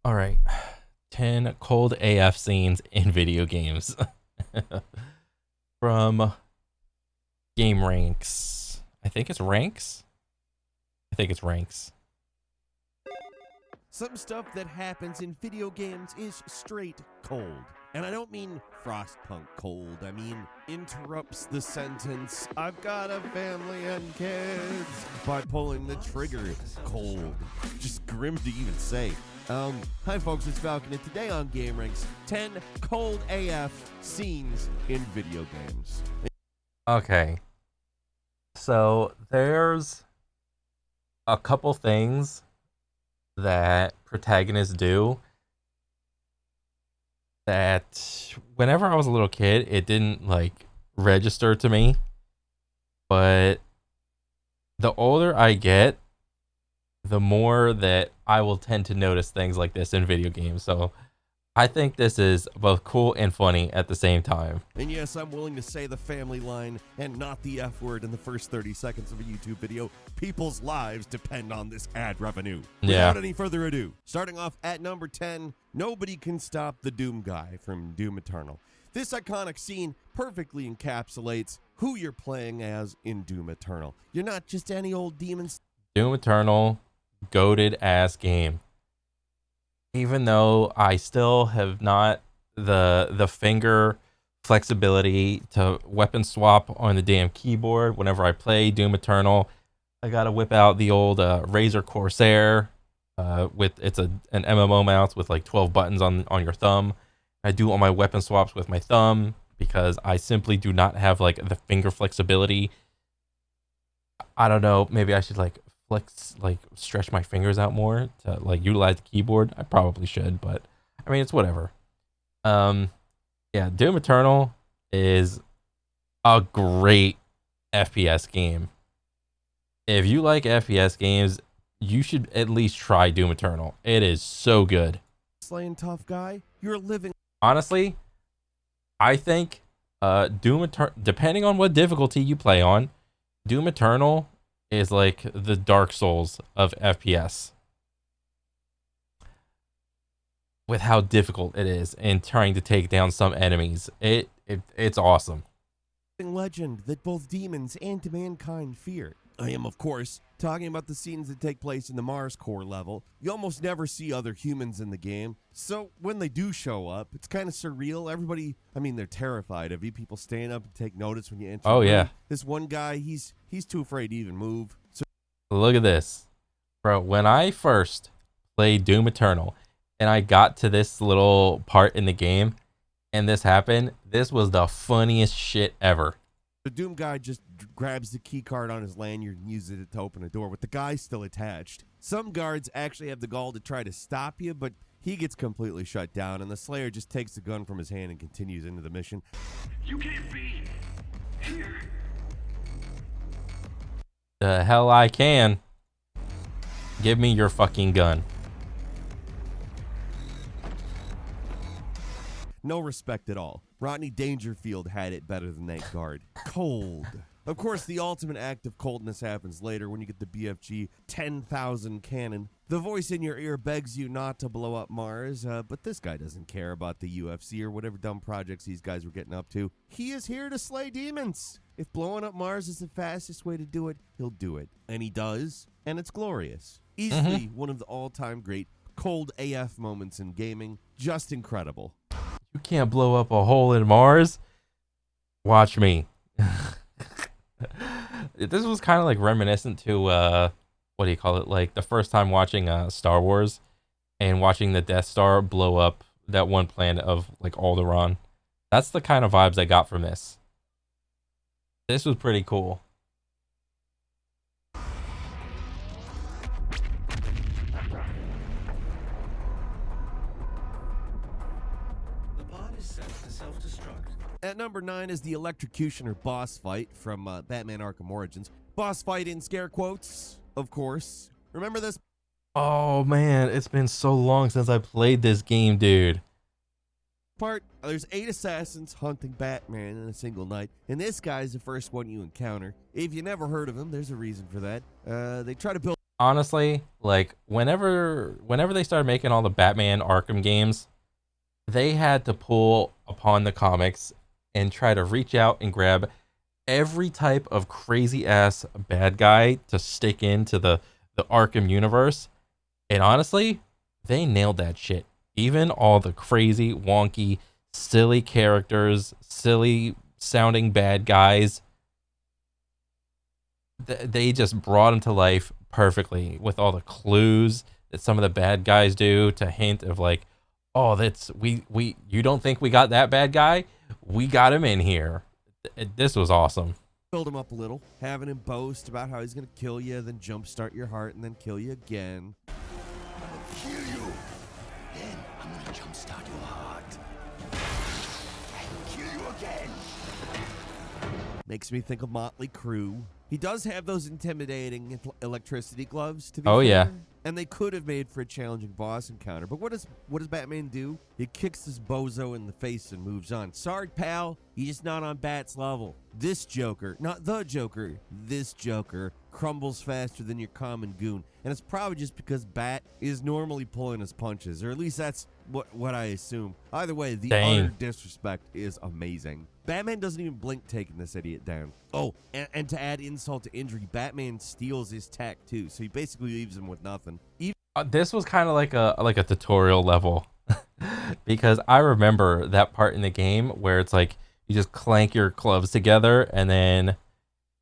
All right. 10 cold AF scenes in video games from Game Ranks. I think it's Ranks. I think it's Ranks. Some stuff that happens in video games is straight cold. And I don't mean Frostpunk cold. I mean interrupts the sentence, I've got a family and kids, by pulling the trigger cold. Just grim to even say. Hi folks, it's Falcon, and today on Game Ranks, 10 cold AF scenes in video games. Okay. So there's a couple things that protagonists do that whenever I was a little kid, it didn't like register to me. But the older I get, the more that I will tend to notice things like this in video games. So I think this is both cool and funny at the same time. And yes, I'm willing to say the family line and not the F word in the first 30 seconds of a YouTube video. People's lives depend on this ad revenue. Yeah. Without any further ado, starting off at number 10, nobody can stop the Doom guy from Doom Eternal. This iconic scene perfectly encapsulates who you're playing as in Doom Eternal. You're not just any old demon. Doom Eternal, goated ass game. Even though I still have not the finger flexibility to weapon swap on the damn keyboard whenever I play Doom Eternal, I gotta whip out the old Razer Corsair with an MMO mouse with like 12 buttons on your thumb. I do all my weapon swaps with my thumb because I simply do not have like the finger flexibility. I don't know, maybe I should like stretch my fingers out more to like utilize the keyboard. I probably should, but I mean it's whatever. Yeah, Doom Eternal is a great FPS game. If you like FPS games, you should at least try Doom Eternal. It is so good. Slaying tough guy, you're living. Honestly, I think Doom Eternal, depending on what difficulty you play on, Doom Eternal is like the Dark Souls of FPS with how difficult it is in trying to take down some enemies. It's awesome. Legend that both demons and mankind fear. I am, of course, talking about the scenes that take place in the Mars core level. You almost never see other humans in the game, so when they do show up, it's kind of surreal. Everybody, I mean, they're terrified of you. People stand up and take notice when you enter. Oh yeah. This one guy, he's too afraid to even move. So look at this, bro. When I first played Doom Eternal and I got to this little part in the game and this happened, this was the funniest shit ever. the Doom guy just grabs the key card on his lanyard and uses it to open a door with the guy still attached. Some guards actually have the gall to try to stop you, but he gets completely shut down, and the Slayer just takes the gun from his hand and continues into the mission. You can't be here. The hell I can. Give me your fucking gun. No respect at all. Rodney Dangerfield had it better than that guard. Cold. Of course, the ultimate act of coldness happens later when you get the BFG 10,000 cannon. The voice in your ear begs you not to blow up Mars, but this guy doesn't care about the UFC or whatever dumb projects these guys were getting up to. He is here to slay demons. If blowing up Mars is the fastest way to do it, he'll do it. And he does, and it's glorious. Easily one of the all-time great cold AF moments in gaming. Just incredible. You can't blow up a hole in Mars. Watch me. This was kind of like reminiscent to what do you call it? Like the first time watching Star Wars and watching the Death Star blow up that one planet of like Alderaan. That's the kind of vibes I got from this. This was pretty cool. At number 9 is the Electrocutioner boss fight from Batman Arkham Origins. Boss fight in scare quotes, of course. Remember this? Oh man, it's been so long since I played this game, dude. Part, there's 8 assassins hunting Batman in a single night, and this guy's the first one you encounter. If you never heard of him, there's a reason for that. They try to build honestly, like whenever they started making all the Batman Arkham games, they had to pull upon the comics and try to reach out and grab every type of crazy ass bad guy to stick into the Arkham universe. And honestly, they nailed that shit. Even all the crazy, wonky, silly characters, silly sounding bad guys, they just brought them to life perfectly with all the clues that some of the bad guys do to hint of like, oh, that's we you don't think we got that bad guy? We got him in here. This was awesome. Build him up a little, having him boast about how he's gonna kill you, then jumpstart your heart, and then kill you again. Kill you. Then I'm gonna jumpstart your heart. And kill you again. Makes me think of Motley Crue. He does have those intimidating electricity gloves, to be Oh, fair. yeah. And they could have made for a challenging boss encounter. But what does Batman do? He kicks this bozo in the face and moves on. Sorry, pal. You're just not on Bat's level. This Joker, not the Joker, this Joker crumbles faster than your common goon. And it's probably just because Bat is normally pulling his punches. Or at least that's what I assume. Either way, the Dang. utter disrespect is amazing. Batman doesn't even blink taking this idiot down. Oh, and to add insult to injury, Batman steals his tech too, so he basically leaves him with nothing. This was kind of like a tutorial level because I remember that part in the game where it's like you just clank your gloves together and then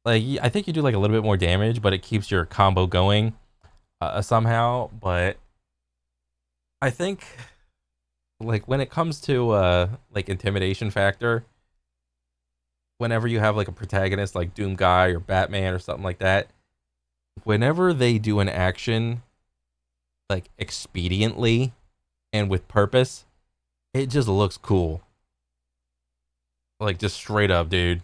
like I think you do like a little bit more damage, but it keeps your combo going somehow. But I think like when it comes to like intimidation factor, whenever you have like a protagonist like Doom Guy or Batman or something like that, whenever they do an action like expediently and with purpose, it just looks cool. Like just straight up, dude.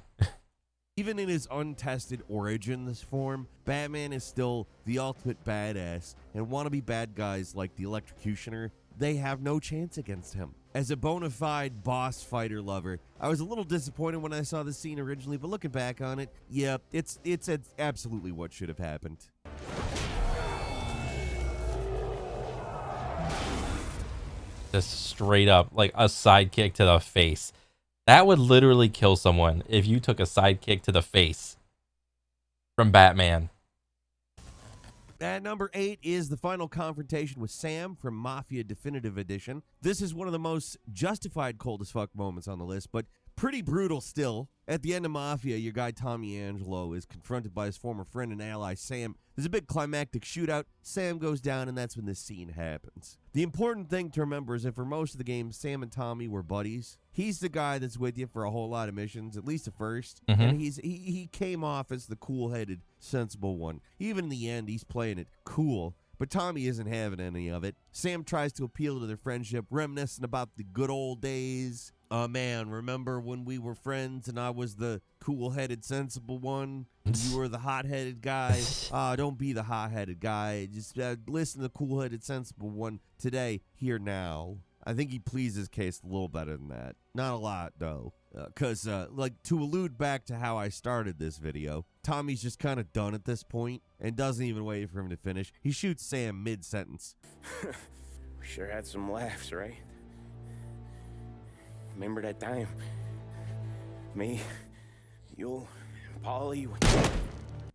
Even in his untested origins form, Batman is still the ultimate badass, and wannabe bad guys like the Electrocutioner, they have no chance against him. As a bona fide boss fighter lover, I was a little disappointed when I saw the scene originally, but looking back on it, yeah, it's absolutely what should have happened. Just straight up like a sidekick to the face. That would literally kill someone if you took a sidekick to the face from Batman. At number 8 is the final confrontation with Sam from Mafia Definitive Edition. This is one of the most justified cold as fuck moments on the list, but pretty brutal still. At the end of Mafia, your guy Tommy Angelo is confronted by his former friend and ally Sam. There's a big climactic shootout. Sam goes down, and that's when this scene happens. The important thing to remember is that for most of the game, Sam and Tommy were buddies. He's the guy that's with you for a whole lot of missions, at least at first. And he came off as the cool-headed, sensible one. Even in the end, he's playing it cool. But Tommy isn't having any of it. Sam tries to appeal to their friendship, reminiscing about the good old days. Oh man, remember when we were friends and I was the cool-headed, sensible one? You were the hot-headed guy. Don't be the hot-headed guy. Just listen to the cool-headed, sensible one today, here, now. I think he pleads his case a little better than that. Not a lot, though. Because, like, to allude back to how I started this video, Tommy's just kind of done at this point and doesn't even wait for him to finish. He shoots Sam mid-sentence. We sure had some laughs, right? Remember that time? Me, you, and Polly.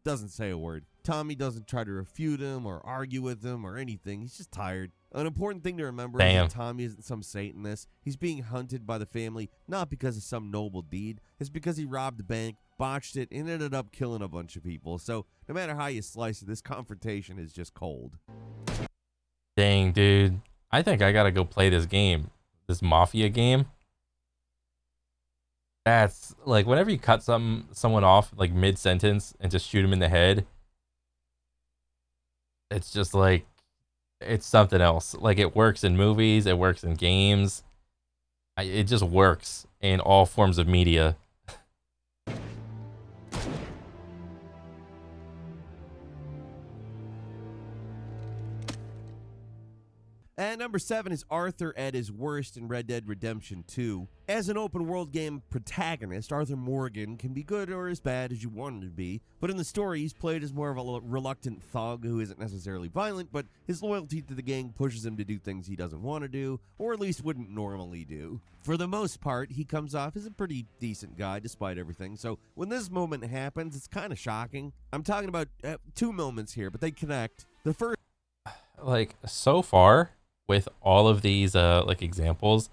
Doesn't say a word. Tommy doesn't try to refute him or argue with him or anything. He's just tired. An important thing to remember is that Tommy isn't some Satanist. He's being hunted by the family, not because of some noble deed. It's because he robbed the bank, botched it, and ended up killing a bunch of people. So no matter how you slice it, this confrontation is just cold. Dang, dude. I think I gotta go play this game. This Mafia game. That's like whenever you cut someone off like mid-sentence and just shoot him in the head, it's just like it's something else. Like it works in movies, it works in games. It just works in all forms of media. And number 7 is Arthur at his worst in Red Dead Redemption 2. As an open world game protagonist, Arthur Morgan can be good or as bad as you want him to be, but in the story he's played as more of a reluctant thug who isn't necessarily violent, but his loyalty to the gang pushes him to do things he doesn't want to do, or at least wouldn't normally do. For the most part, he comes off as a pretty decent guy despite everything, so when this moment happens, it's kind of shocking. I'm talking about 2 moments here, but they connect. The first, Like, so far with all of these like examples,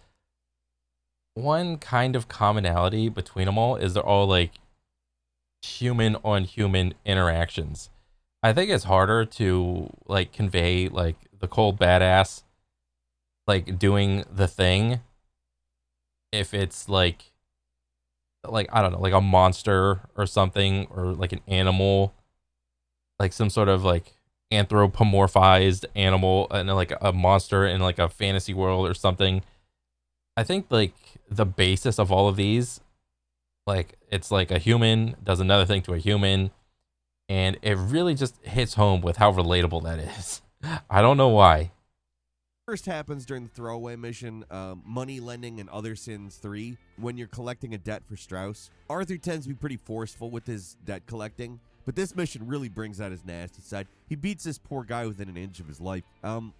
one kind of commonality between them all is they're all like human on human interactions. I think it's harder to like convey like the cold badass like doing the thing if it's like I don't know, like a monster or something, or like an animal, like some sort of like anthropomorphized animal and like a monster in like a fantasy world or something. I think like the basis of all of these, like it's like a human does another thing to a human, and it really just hits home with how relatable that is. I don't know why. first happens during the throwaway mission, Money Lending and Other Sins 3, when you're collecting a debt for Strauss. Arthur tends to be pretty forceful with his debt collecting, but this mission really brings out his nasty side. He beats this poor guy within an inch of his life.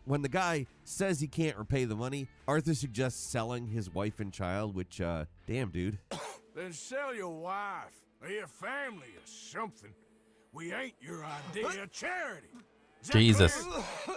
When the guy says he can't repay the money, Arthur suggests selling his wife and child, which, damn, dude. Then sell your wife or your family or something. We ain't your idea of charity. Is that Jesus. clear?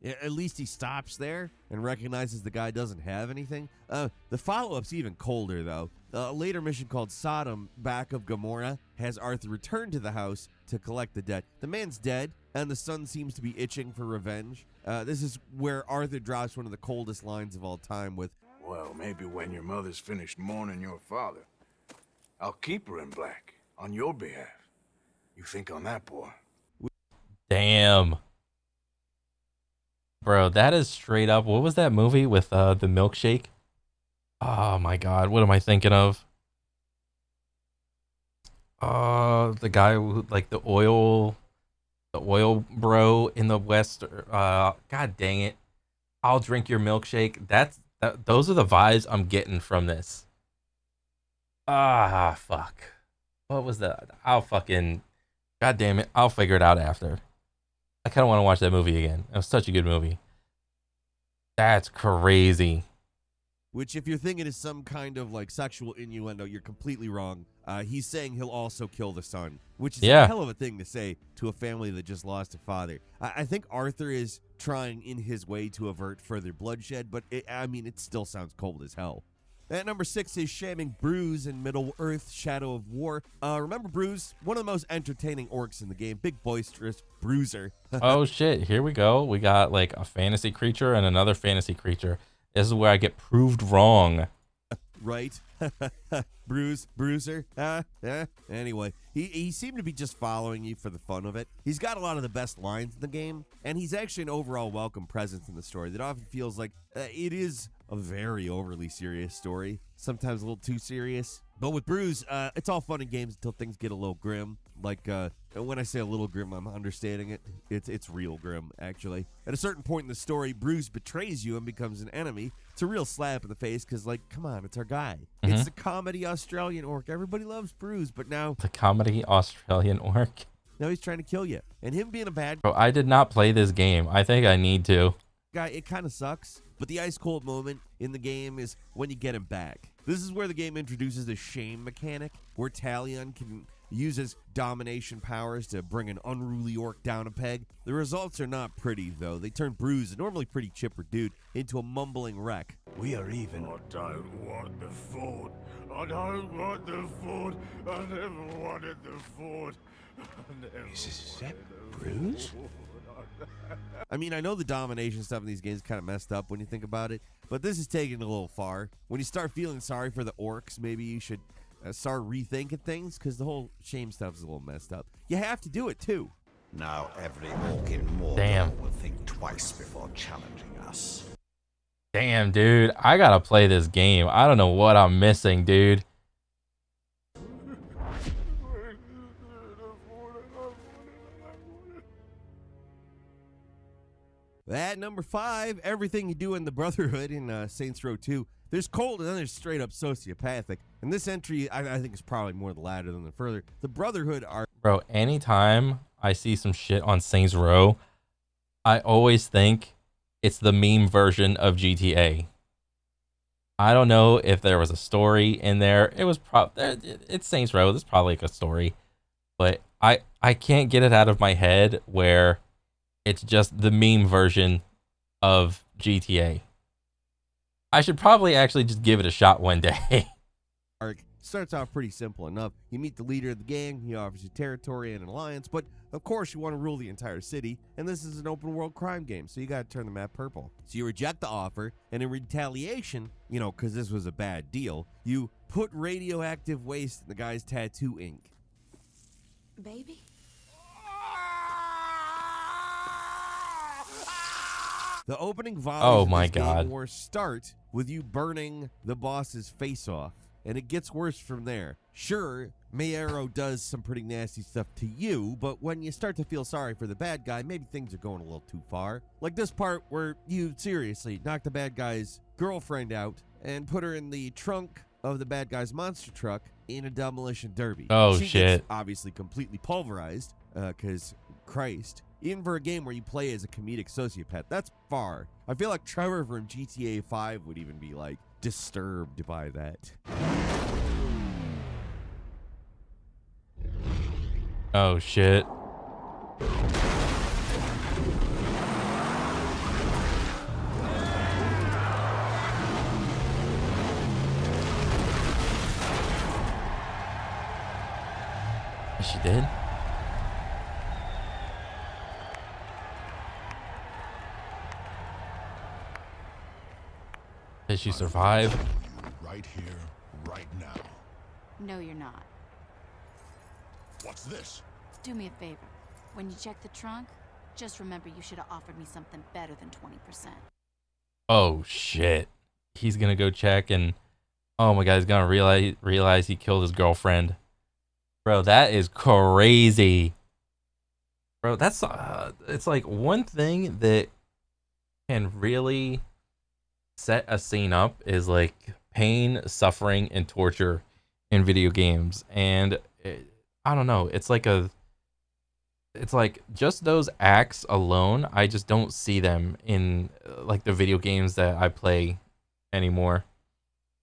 Yeah, at least he stops there and recognizes the guy doesn't have anything. The follow-up's even colder, though. A later mission called Sodom, back of Gomorrah, has Arthur return to the house to collect the debt. The man's dead, and the son seems to be itching for revenge. This is where Arthur drops one of the coldest lines of all time with, Well, maybe when your mother's finished mourning your father, I'll keep her in black on your behalf. You think on that, boy? Damn. Bro, that is straight up. What was that movie with the milkshake? Oh my god, what am I thinking of? The guy who like the oil bro in the West. God dang it. I'll drink your milkshake. Those are the vibes I'm getting from this. Ah, fuck. What was that? God damn it. I'll figure it out after. I kind of want to watch that movie again. It was such a good movie. That's crazy. which if you're thinking is some kind of like sexual innuendo, you're completely wrong. He's saying he'll also kill the son, which is a Yeah. hell of a thing to say to a family that just lost a father. I think Arthur is trying in his way to avert further bloodshed, but it still sounds cold as hell. At number 6 is Shamming Bruise in Middle-earth Shadow of War. Remember Bruise? One of the most entertaining orcs in the game. Big, boisterous bruiser. Oh shit, here we go. We got like a fantasy creature and another fantasy creature. This is where I get proved wrong. Right? Bruiser. Anyway, he seemed to be just following you for the fun of it. He's got a lot of the best lines in the game, and he's actually an overall welcome presence in the story that often feels like it is a very overly serious story, sometimes a little too serious. But with Bruise, it's all fun and games until things get a little grim. Like, when I say a little grim, I'm understating it. It's real grim, actually. At a certain point in the story, Bruise betrays you and becomes an enemy. It's a real slap in the face because, like, come on, it's our guy. Mhm. It's the comedy Australian orc. Everybody loves Bruise, but now The comedy Australian orc. he's trying to kill you. And him being a bad Bro, I did not play this game. I think I need to. guy, it kind of sucks. But the ice cold moment in the game is when you get him back. This is where the game introduces the shame mechanic, where Talion can use his domination powers to bring an unruly orc down a peg. The results are not pretty, though. They turn Bruise, a normally pretty chipper dude, into a mumbling wreck. We are even. I don't want the food. I don't want the food. I never wanted the food. Is that Bruce? I mean, I know the domination stuff in these games is kind of messed up when you think about it, but this is taking it a little far. When you start feeling sorry for the orcs, maybe you should start rethinking things, because the whole shame stuff is a little messed up. You have to do it, too. Now every orc in Mordor Damn. will think twice before challenging us. Damn, dude. I gotta play this game. I don't know what I'm missing, dude. At number 5, everything you do in the Brotherhood in Saints Row 2. There's cold and then there's straight up sociopathic. And this entry, I think, is probably more the latter than the further. The Brotherhood are... Bro, anytime I see some shit on Saints Row, I always think it's the meme version of GTA. I don't know if there was a story in there. It was it's Saints Row. There's probably like a story, but I can't get it out of my head where it's just the meme version of GTA. I should probably actually just give it a shot one day. arc starts off pretty simple enough. You meet the leader of the gang, he offers you territory and an alliance, but of course you want to rule the entire city, and this is an open world crime game, so you gotta turn the map purple. So you reject the offer, and in retaliation, because this was a bad deal, you put radioactive waste in the guy's tattoo ink. Baby? The opening volleys of my this God. game war start with you burning the boss's face off, and it gets worse from there. Sure, Mayero does some pretty nasty stuff to you, but when you start to feel sorry for the bad guy, maybe things are going a little too far. Like this part where you seriously knock the bad guy's girlfriend out and put her in the trunk of the bad guy's monster truck in a demolition derby. Oh, She shit. gets obviously completely pulverized, because Christ. Even for a game where you play as a comedic sociopath, that's far. I feel like Trevor from GTA 5 would even be, like, disturbed by that. Oh shit. She did? Did she survive? Right here, right now. No, you're not. What's this? Do me a favor. When you check the trunk, just remember you should have offered me something better than 20%. Oh shit. He's gonna go check and oh my god, he's gonna realize he killed his girlfriend. Bro, that is crazy. Bro, that's it's like one thing that can really set a scene up is like pain, suffering, and torture in video games. And I don't know, it's like just those acts alone, I just don't see them in like the video games that I play anymore,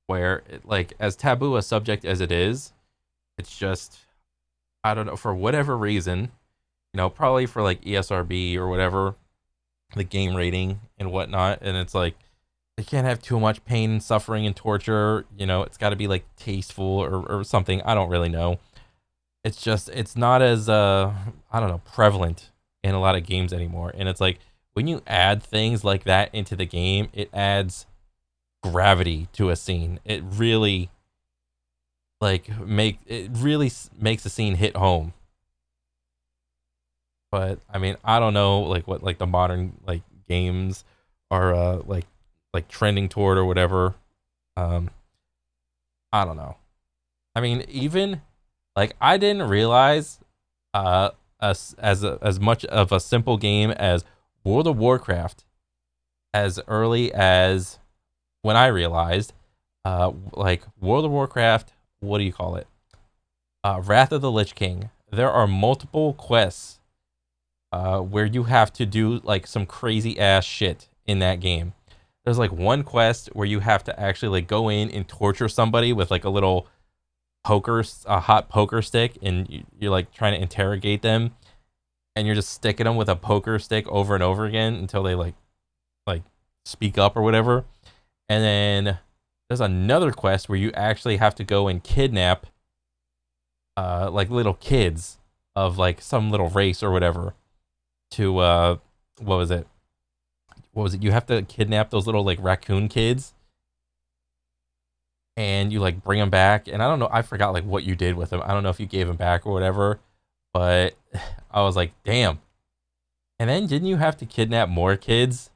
where like as taboo a subject as it is, it's just, I don't know, for whatever reason, probably for like ESRB or whatever, the game rating and whatnot, and it's like they can't have too much pain and suffering and torture, it's got to be like tasteful or something. I don't really know. It's just, it's not as I don't know, prevalent in a lot of games anymore. And it's like when you add things like that into the game, it adds gravity to a scene. It really makes the scene hit home. But I mean, I don't know like what like the modern like games are like trending toward or whatever. I don't know. I mean, even like I didn't realize as much of a simple game as World of Warcraft as early as when I realized like World of Warcraft, what do you call it? Wrath of the Lich King. There are multiple quests where you have to do like some crazy ass shit in that game. There's like one quest where you have to actually like go in and torture somebody with like a little hot poker stick, and you're like trying to interrogate them, and you're just sticking them with a poker stick over and over again until they like speak up or whatever. And then there's another quest where you actually have to go and kidnap like little kids of like some little race or whatever to what was it? You have to kidnap those little like raccoon kids, and you like bring them back. And I don't know, I forgot like what you did with them. I don't know if you gave them back or whatever, but I was like, damn. And then didn't you have to kidnap more kids?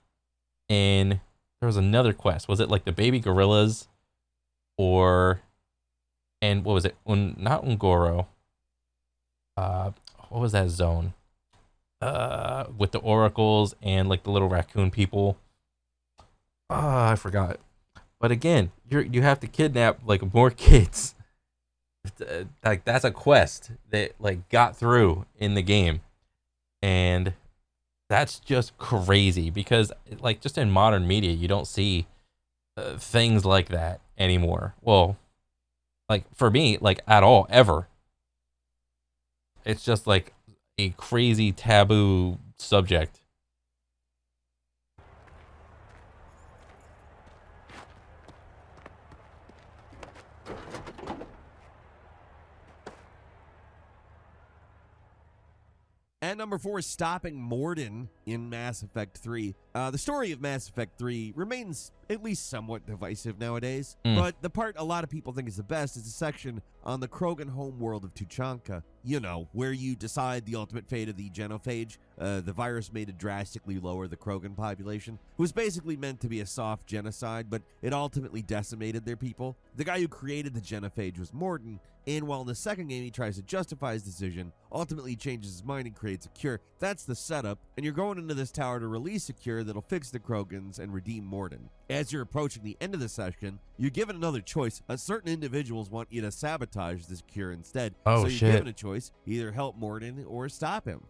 And there was another quest. Was it like the baby gorillas, and what was it? Not Ungoro. What was that zone? with the oracles and like the little raccoon people. I forgot. But again, you have to kidnap like more kids. Like that's a quest that like got through in the game, and that's just crazy because like just in modern media you don't see things like that anymore. Well, like for me, like at all ever. It's just like a crazy taboo subject. At number 4, stopping Morden in Mass Effect 3. The story of Mass Effect 3 remains at least somewhat divisive nowadays, but the part a lot of people think is the best is the section on the Krogan homeworld of Tuchanka. You know, where you decide the ultimate fate of the genophage. The virus made to drastically lower the Krogan population. It was basically meant to be a soft genocide, but it ultimately decimated their people. The guy who created the genophage was Morden, and while in the second game he tries to justify his decision, ultimately he changes his mind and creates a cure. That's the setup, and you're going into this tower to release a cure that'll fix the Krogans and redeem Morden. As you're approaching the end of the session, you're given another choice. Certain individuals want you to sabotage this cure instead. Oh, so you're shit. given a choice, either help Morden or stop him.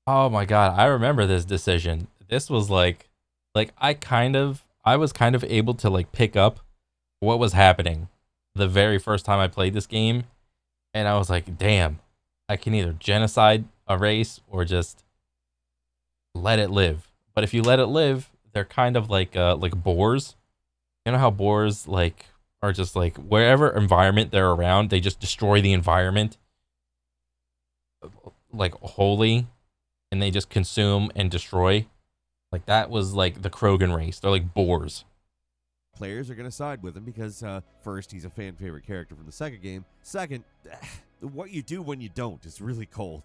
Oh my god, I remember this decision. This was like I was kind of able to like pick up what was happening the very first time I played this game, and I was like, damn, I can either genocide a race or just let it live. But if you let it live, they're kind of like boars. You know how boars like are just like wherever environment they're around, they just destroy the environment like wholly, and they just consume and destroy. Like that was like the Krogan race. They're like boars. Players are going to side with him because, first, he's a fan favorite character from the second game. Second, what you do when you don't is really cold.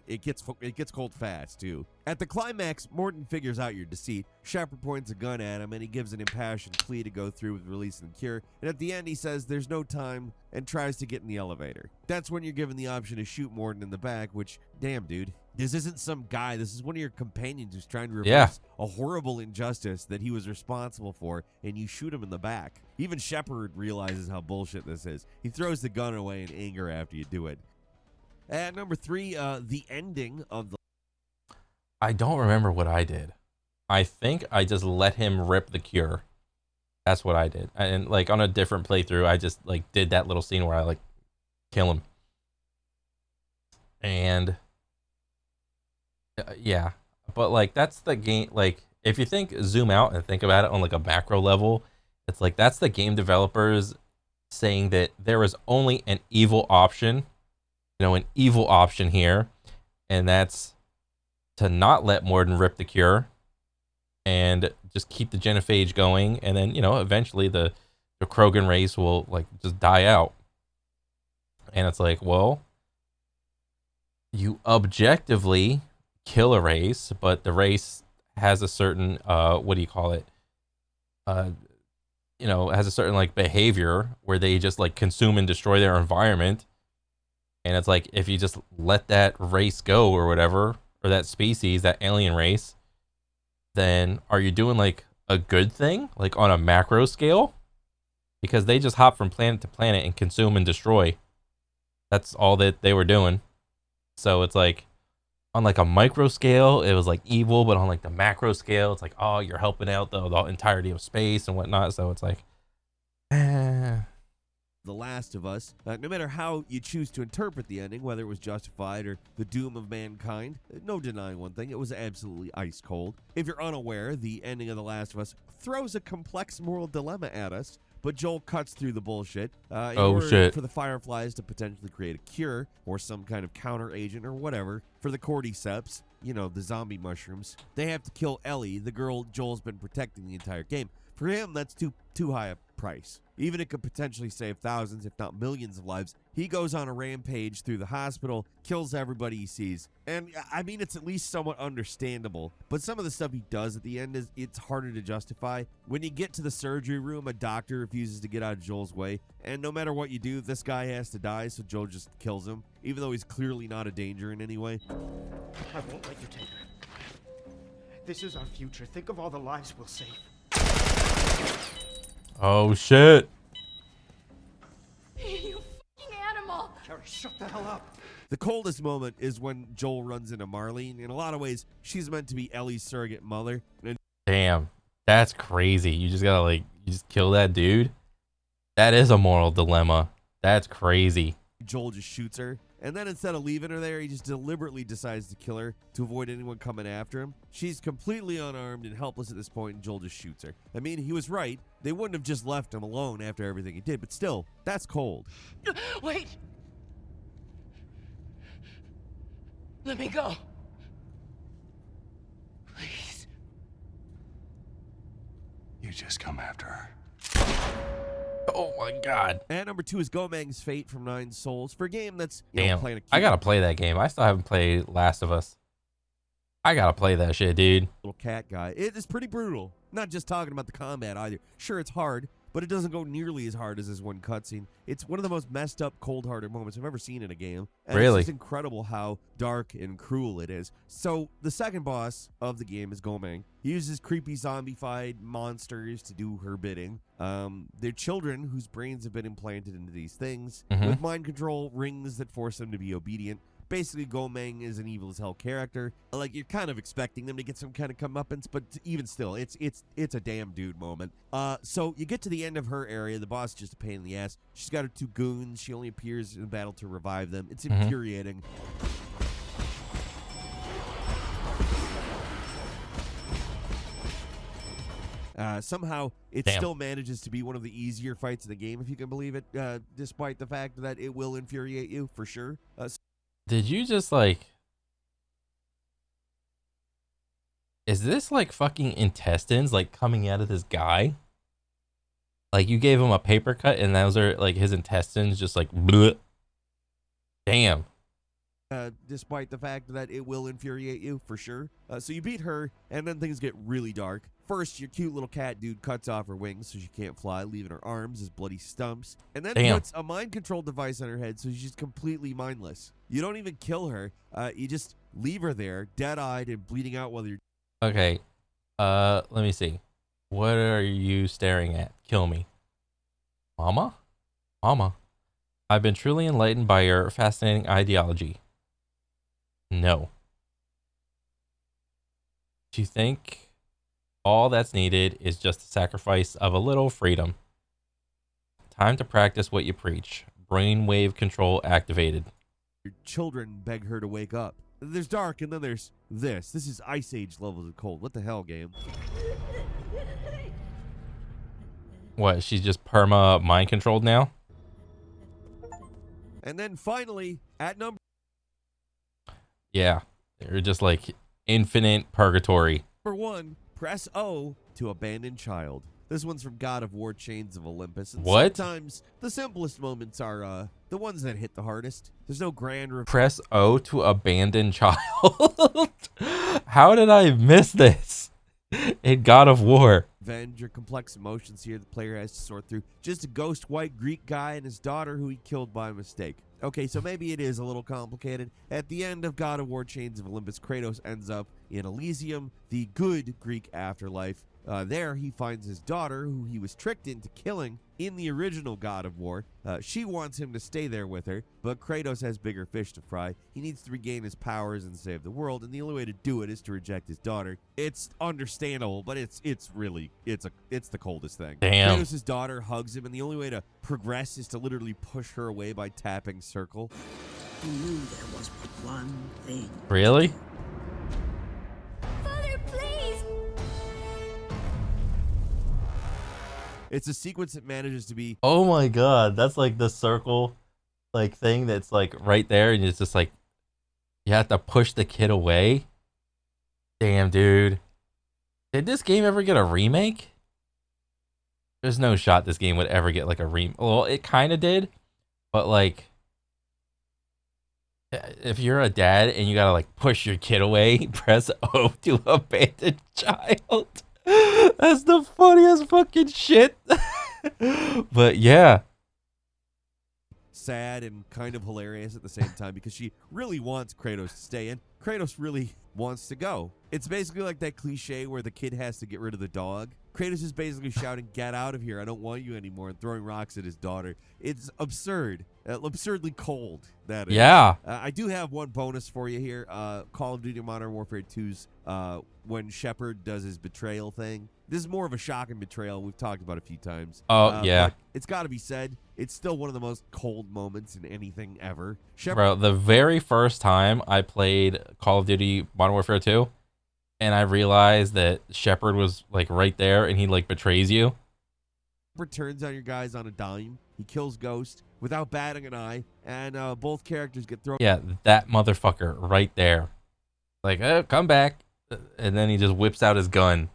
It gets cold fast too. At the climax, Morden figures out your deceit. Shepard points a gun at him, and he gives an impassioned plea to go through with releasing the cure. And at the end, he says there's no time and tries to get in the elevator. That's when you're given the option to shoot Morden in the back. Which, damn, dude. This isn't some guy. This is one of your companions who's trying to reverse a horrible injustice that he was responsible for, and you shoot him in the back. Even Shepard realizes how bullshit this is. He throws the gun away in anger after you do it. At number 3, the ending of the... I don't remember what I did. I think I just let him rip the cure. That's what I did. And like on a different playthrough, I just like did that little scene where I like kill him. And yeah, but like that's the game. Like if you zoom out and think about it on like a macro level, it's like that's the game developers saying that there is only an evil option, an evil option here, and that's to not let Morden rip the cure and just keep the genophage going, and then eventually the Krogan race will like just die out. And it's like, well, you objectively kill a race, but the race has a certain what do you call it? Has a certain like behavior where they just like consume and destroy their environment. And it's like if you just let that race go or whatever, or that species, that alien race, then are you doing like a good thing, like on a macro scale? Because they just hop from planet to planet and consume and destroy. That's all that they were doing. So it's like on like a micro scale, it was like evil, but on like the macro scale, it's like, oh, you're helping out the entirety of space and whatnot. So it's like, The Last of Us. No matter how you choose to interpret the ending, whether it was justified or the doom of mankind, no denying one thing, it was absolutely ice cold. If you're unaware, the ending of The Last of Us throws a complex moral dilemma at us, but Joel cuts through the bullshit in order for the Fireflies to potentially create a cure or some kind of counter agent or whatever for the cordyceps, the zombie mushrooms. They have to kill Ellie, the girl Joel's been protecting the entire game. For him, that's too high price. Even it could potentially save thousands, if not millions of lives. He goes on a rampage through the hospital, kills everybody he sees. And I mean, it's at least somewhat understandable. But some of the stuff he does at the end it's harder to justify. When you get to the surgery room, a doctor refuses to get out of Joel's way. And no matter what you do, this guy has to die, so Joel just kills him, even though he's clearly not a danger in any way. I won't let you take her. This is our future. Think of all the lives we'll save. Oh shit. You fucking animal! Carrie, shut the hell up. The coldest moment is when Joel runs into Marlene. In a lot of ways, she's meant to be Ellie's surrogate mother. And Damn. That's crazy. You just gotta you just kill that dude. That is a moral dilemma. That's crazy. Joel just shoots her. And then instead of leaving her there, he just deliberately decides to kill her to avoid anyone coming after him. She's completely unarmed and helpless at this point, and Joel just shoots her. I mean, he was right. They wouldn't have just left him alone after everything he did, but still, that's cold. Wait! Let me go. Please. You just come after her. Oh my god. And number 2 is Gomang's Fate from Nine Souls for a game that's Damn. playing a cute I gotta play that game. I still haven't played Last of Us. I gotta play that shit, dude. little cat guy. It is pretty brutal. Not just talking about the combat either. Sure, it's hard, but it doesn't go nearly as hard as this one cutscene. It's one of the most messed up, cold-hearted moments I've ever seen in a game. And Really? It's just incredible how dark and cruel it is. So the second boss of the game is Gomang. He uses creepy zombified monsters to do her bidding. They're children whose brains have been implanted into these things with mind control rings that force them to be obedient. Basically, Gomang is an evil as hell character. Like, you're kind of expecting them to get some kind of comeuppance, but even still, it's a damn dude moment. So you get to the end of her area. The boss is just a pain in the ass. She's got her 2 goons. She only appears in battle to revive them. It's infuriating. Somehow, it still manages to be one of the easier fights in the game, if you can believe it, despite the fact that it will infuriate you, for sure. Did you just is this fucking intestines coming out of this guy? Like you gave him a paper cut and those are his intestines just bleh. Damn. Despite the fact that it will infuriate you, for sure. So you beat her, and then things get really dark. First, your cute little cat dude cuts off her wings so she can't fly, leaving her arms as bloody stumps. And then puts a mind control device on her head so she's just completely mindless. You don't even kill her. You just leave her there, dead-eyed and bleeding out while you're... Okay. Let me see. What are you staring at? Kill me. Mama? Mama. I've been truly enlightened by your fascinating ideology. No. Do you think all that's needed is just the sacrifice of a little freedom? Time to practice what you preach. Brainwave control activated. Your children beg her to wake up. There's dark, and then there's this. This is Ice Age levels of cold. What the hell, game? What, she's just perma mind controlled now? And then finally, at number... Yeah, they're just infinite purgatory. Number 1, press O to abandon child. This one's from God of War Chains of Olympus. And What? Sometimes the simplest moments are the ones that hit the hardest. There's no grand... Press O to abandon child. How did I miss this in God of War? Revenge or complex emotions here the player has to sort through. Just a ghost white Greek guy and his daughter who he killed by mistake. Okay, so maybe it is a little complicated. At the end of God of War Chains of Olympus, Kratos ends up in Elysium, the good Greek afterlife. There, he finds his daughter, who he was tricked into killing in the original God of War. She wants him to stay there with her, but Kratos has bigger fish to fry. He needs to regain his powers and save the world, and the only way to do it is to reject his daughter. It's understandable, but it's the coldest thing. Damn. Kratos' daughter hugs him, and the only way to progress is to literally push her away by tapping circle. He knew there was but one thing. Really? Father, please! It's a sequence that manages to be... Oh my god, that's the circle thing that's right there, and it's just you have to push the kid away. Damn, dude. Did this game ever get a remake? there's no shot this game would ever get like a well, it kind of did, but like if you're a dad and you gotta like push your kid away, press O to abandon child. That's the funniest fucking shit. But yeah, sad and kind of hilarious at the same time because she really wants Kratos to stay and Kratos really wants to go. It's basically like that cliche where the kid has to get rid of the dog. Kratos is basically shouting, "Get out of here, I don't want you anymore," and throwing rocks at his daughter. It's absurd. Absurdly cold, that is. yeah. I do have one bonus for you here. Call of Duty Modern Warfare 2's when Shepard does his betrayal thing. This is more of a shocking betrayal we've talked about a few times. Oh, yeah. But it's got to be said, it's still one of the most cold moments in anything ever. Bro, the very first time I played Call of Duty Modern Warfare 2, and I realized that Shepard was like right there and he like betrays you. Turns on your guys on a dime. He kills Ghost without batting an eye, and both characters get thrown. Yeah, that motherfucker right there. Like, oh, come back. And then he just whips out his gun.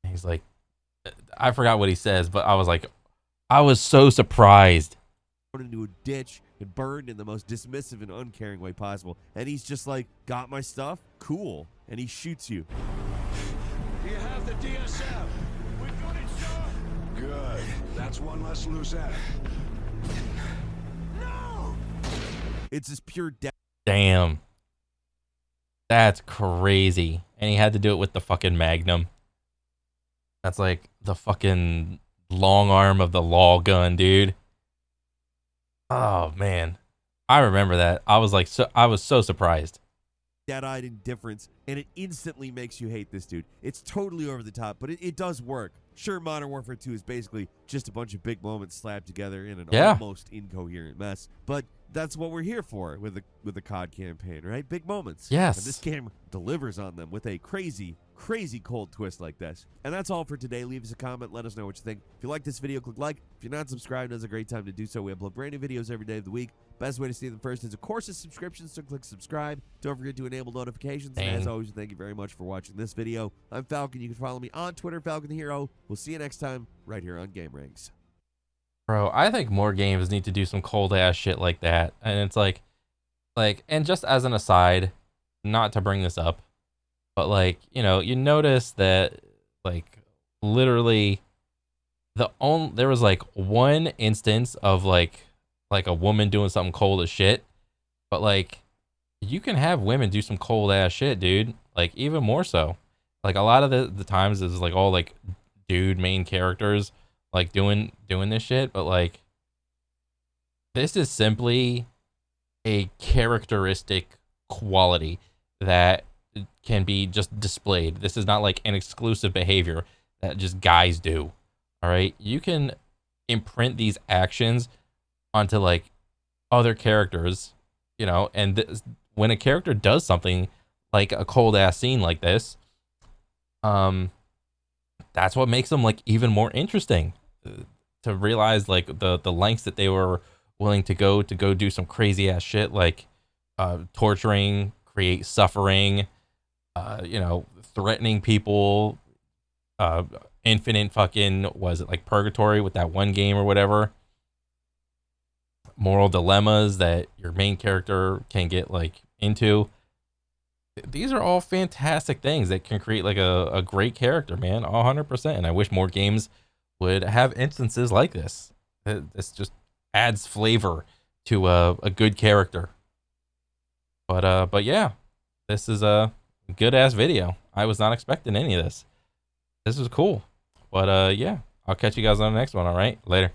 And he's like, I forgot what he says, but I was like, I was so surprised. Into a ditch and burned in the most dismissive and uncaring way possible. And he's just like, got my stuff? Cool. And he shoots you. You have the DSM. We got it, sir. Good. That's one less loose end. No! It's this pure death. Damn. That's crazy. And he had to do it with the fucking Magnum. That's like the fucking long arm of the law gun, dude. Oh man. I remember that. I was so surprised. Dead-eyed indifference, and it instantly makes you hate this dude. It's totally over the top, but it does work. Sure, Modern Warfare 2 is basically just a bunch of big moments slapped together in an almost incoherent mess, but that's what we're here for with the COD campaign, right? Big moments. Yes. And this game delivers on them with a crazy, crazy cold twist like this. And that's all for today. Leave us a comment. Let us know what you think. If you like this video, click like. If you're not subscribed, now's a great time to do so. We upload brand new videos every day of the week. Best way to see them first is, of course, a subscription, so click subscribe. Don't forget to enable notifications. And as always, thank you very much for watching this video. I'm Falcon. You can follow me on Twitter, Falcon the Hero. We'll see you next time right here on Game Ranks. Bro, I think more games need to do some cold ass shit like that. And it's like, and just as an aside, not to bring this up, but like, you know, you notice that like literally there was like one instance of like a woman doing something cold as shit, but like you can have women do some cold ass shit, dude. Like even more so. Like a lot of the times it's like all like dude main characters like doing this shit, but like this is simply a characteristic quality that can be just displayed. This is not like an exclusive behavior that just guys do. All right, you can imprint these actions onto like other characters, you know, and when a character does something like a cold ass scene like this, that's what makes them like even more interesting. To realize like the lengths that they were willing to go do some crazy ass shit like torturing, create suffering, you know, threatening people, infinite fucking, was it like purgatory with that one game or whatever, moral dilemmas that your main character can get like into. These are all fantastic things that can create like a great character, man. 100%. And I wish more games would have instances like this. This just adds flavor to a good character. But yeah, this is a good ass video. I was not expecting any of this. This was cool. But yeah, I'll catch you guys on the next one. All right, later.